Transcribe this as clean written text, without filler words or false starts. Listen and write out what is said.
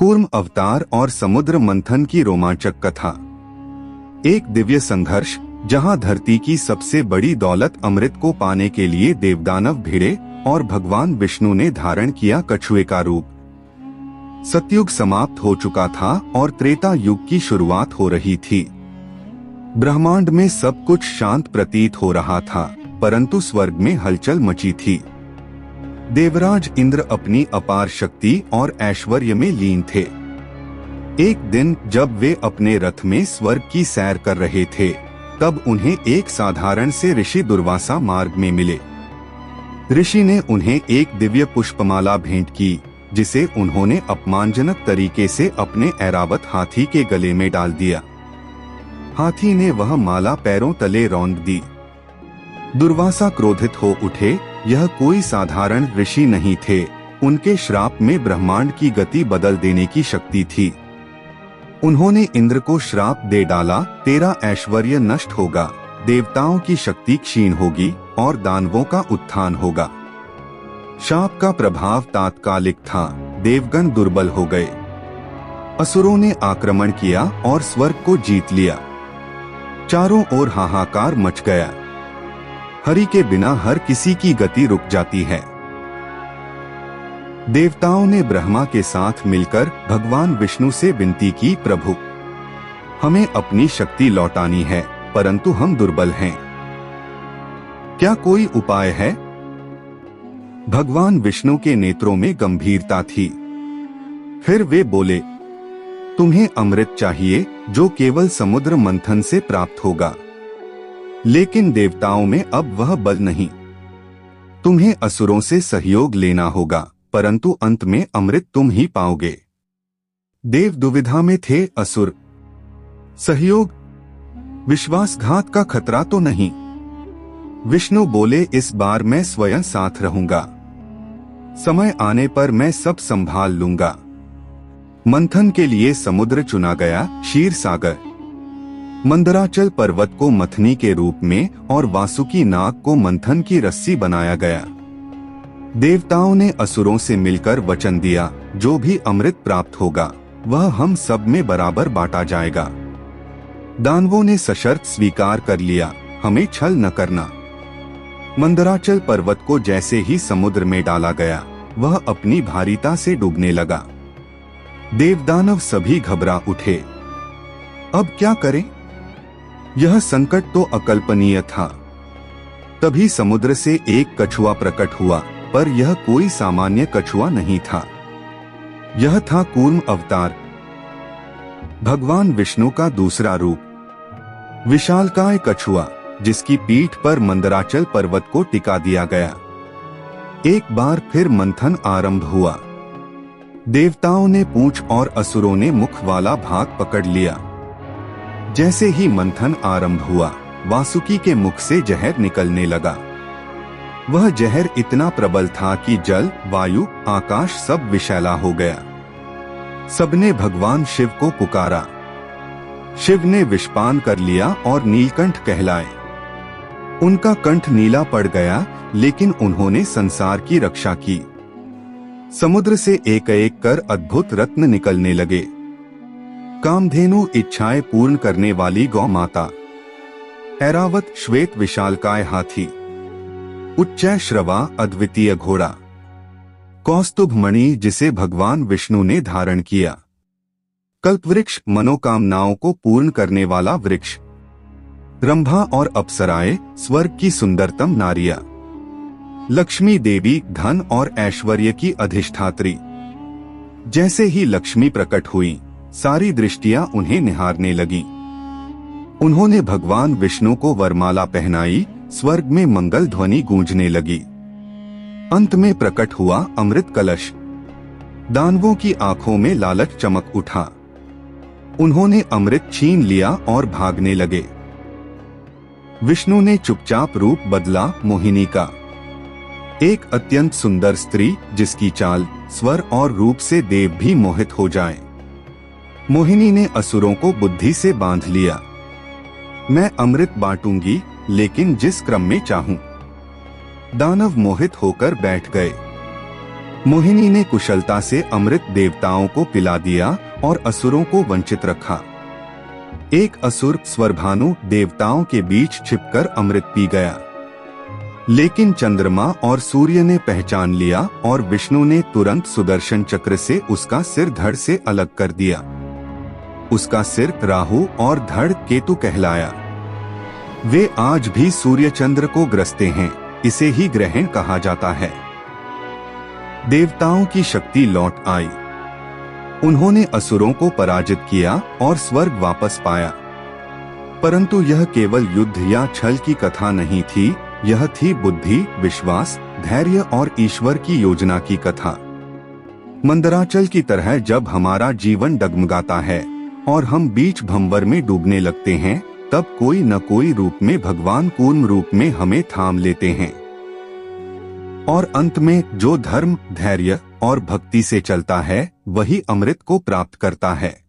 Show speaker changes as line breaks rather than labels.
कूर्म अवतार और समुद्र मंथन की रोमांचक कथा। एक दिव्य संघर्ष जहां धरती की सबसे बड़ी दौलत अमृत को पाने के लिए देवदानव भिड़े और भगवान विष्णु ने धारण किया कछुए का रूप। सतयुग समाप्त हो चुका था और त्रेता युग की शुरुआत हो रही थी। ब्रह्मांड में सब कुछ शांत प्रतीत हो रहा था, परंतु स्वर्ग में हलचल मची थी। देवराज इंद्र अपनी अपार शक्ति और ऐश्वर्य में लीन थे। एक दिन जब वे अपने रथ में स्वर्ग की सैर कर रहे थे, तब उन्हें एक साधारण से ऋषि दुर्वासा मार्ग में मिले। ऋषि ने उन्हें एक दिव्य पुष्पमाला भेंट की, जिसे उन्होंने अपमानजनक तरीके से अपने ऐरावत हाथी के गले में डाल दिया। हाथी ने वह माला पैरों तले रौंद दी। दुर्वासा क्रोधित हो उठे। यह कोई साधारण ऋषि नहीं थे, उनके श्राप में ब्रह्मांड की गति बदल देने की शक्ति थी। उन्होंने इंद्र को श्राप दे डाला, तेरा ऐश्वर्य नष्ट होगा, देवताओं की शक्ति क्षीण होगी और दानवों का उत्थान होगा। शाप का प्रभाव तात्कालिक था, देवगण दुर्बल हो गए। असुरों ने आक्रमण किया और स्वर्ग को जीत लिया। चारों ओर हाहाकार मच गया। हरि के बिना हर किसी की गति रुक जाती है। देवताओं ने ब्रह्मा के साथ मिलकर भगवान विष्णु से विनती की, प्रभु, हमें अपनी शक्ति लौटानी है, परंतु हम दुर्बल हैं। क्या कोई उपाय है? भगवान विष्णु के नेत्रों में गंभीरता थी। फिर वे बोले, तुम्हें अमृत चाहिए जो केवल समुद्र मंथन से प्राप्त होगा, लेकिन देवताओं में अब वह बल नहीं। तुम्हें असुरों से सहयोग लेना होगा, परंतु अंत में अमृत तुम ही पाओगे। देव दुविधा में थे। असुर सहयोग, विश्वासघात का खतरा तो नहीं। विष्णु बोले, इस बार मैं स्वयं साथ रहूंगा। समय आने पर मैं सब संभाल लूंगा। मंथन के लिए समुद्र चुना गया, क्षीर सागर। मंदराचल पर्वत को मथनी के रूप में और वासुकी नाग को मंथन की रस्सी बनाया गया। देवताओं ने असुरों से मिलकर वचन दिया, जो भी अमृत प्राप्त होगा वह हम सब में बराबर बांटा जाएगा। दानवों ने सशर्त स्वीकार कर लिया, हमें छल न करना। मंदराचल पर्वत को जैसे ही समुद्र में डाला गया, वह अपनी भारीता से डूबने लगा। देवदानव सभी घबरा उठे। अब क्या करें? यह संकट तो अकल्पनीय था। तभी समुद्र से एक कछुआ प्रकट हुआ, पर यह कोई सामान्य कछुआ नहीं था। यह था कूर्म अवतार, भगवान विष्णु का दूसरा रूप। विशालकाय कछुआ, जिसकी पीठ पर मंदराचल पर्वत को टिका दिया गया। एक बार फिर मंथन आरंभ हुआ। देवताओं ने पूंछ और असुरों ने मुख वाला भाग पकड़ लिया। जैसे ही मंथन आरंभ हुआ, वासुकी के मुख से जहर निकलने लगा। वह जहर इतना प्रबल था कि जल, वायु, आकाश सब विषैला हो गया। सबने भगवान शिव को पुकारा। शिव ने विषपान कर लिया और नीलकंठ कहलाए। उनका कंठ नीला पड़ गया, लेकिन उन्होंने संसार की रक्षा की। समुद्र से एक एक कर अद्भुत रत्न निकलने लगे। कामधेनु इच्छाएं पूर्ण करने वाली गौ माता, ऐरावत श्वेत विशालकाय हाथी, उच्चै श्रवा अद्वितीय घोड़ा, कौस्तुभ मणि जिसे भगवान विष्णु ने धारण किया, कल्पवृक्ष मनोकामनाओं को पूर्ण करने वाला वृक्ष, रंभा और अप्सराएं स्वर्ग की सुंदरतम नारियां, लक्ष्मी देवी धन और ऐश्वर्य की अधिष्ठात्री। जैसे ही लक्ष्मी प्रकट हुई, सारी दृष्टियां उन्हें निहारने लगी। उन्होंने भगवान विष्णु को वरमाला पहनाई, स्वर्ग में मंगल ध्वनि गूंजने लगी। अंत में प्रकट हुआ अमृत कलश। दानवों की आंखों में लालच चमक उठा। उन्होंने अमृत छीन लिया और भागने लगे। विष्णु ने चुपचाप रूप बदला, मोहिनी का। एक अत्यंत सुंदर स्त्री, जिसकी चाल, स्वर और रूप से देव भी मोहित हो जाएं। मोहिनी ने असुरों को बुद्धि से बांध लिया। मैं अमृत बांटूंगी, लेकिन जिस क्रम में चाहूं। दानव मोहित होकर बैठ गए। मोहिनी ने कुशलता से अमृत देवताओं को पिला दिया और असुरों को वंचित रखा। एक असुर स्वरभानु देवताओं के बीच छिपकर अमृत पी गया, लेकिन चंद्रमा और सूर्य ने पहचान लिया और विष्णु ने तुरंत सुदर्शन चक्र से उसका सिर धड़ से अलग कर दिया। उसका सिर राहु और धड़ केतु कहलाया। वे आज भी सूर्य चंद्र को ग्रसते हैं, इसे ही ग्रहण कहा जाता है। देवताओं की शक्ति लौट आई। उन्होंने असुरों को पराजित किया और स्वर्ग वापस पाया। परंतु यह केवल युद्ध या छल की कथा नहीं थी, यह थी बुद्धि, विश्वास, धैर्य और ईश्वर की योजना की कथा। मंदराचल की तरह जब हमारा जीवन डगमगाता है और हम बीच भंवर में डूबने लगते हैं, तब कोई न कोई रूप में भगवान कूर्म रूप में हमें थाम लेते हैं। और अंत में जो धर्म, धैर्य और भक्ति से चलता है, वही अमृत को प्राप्त करता है।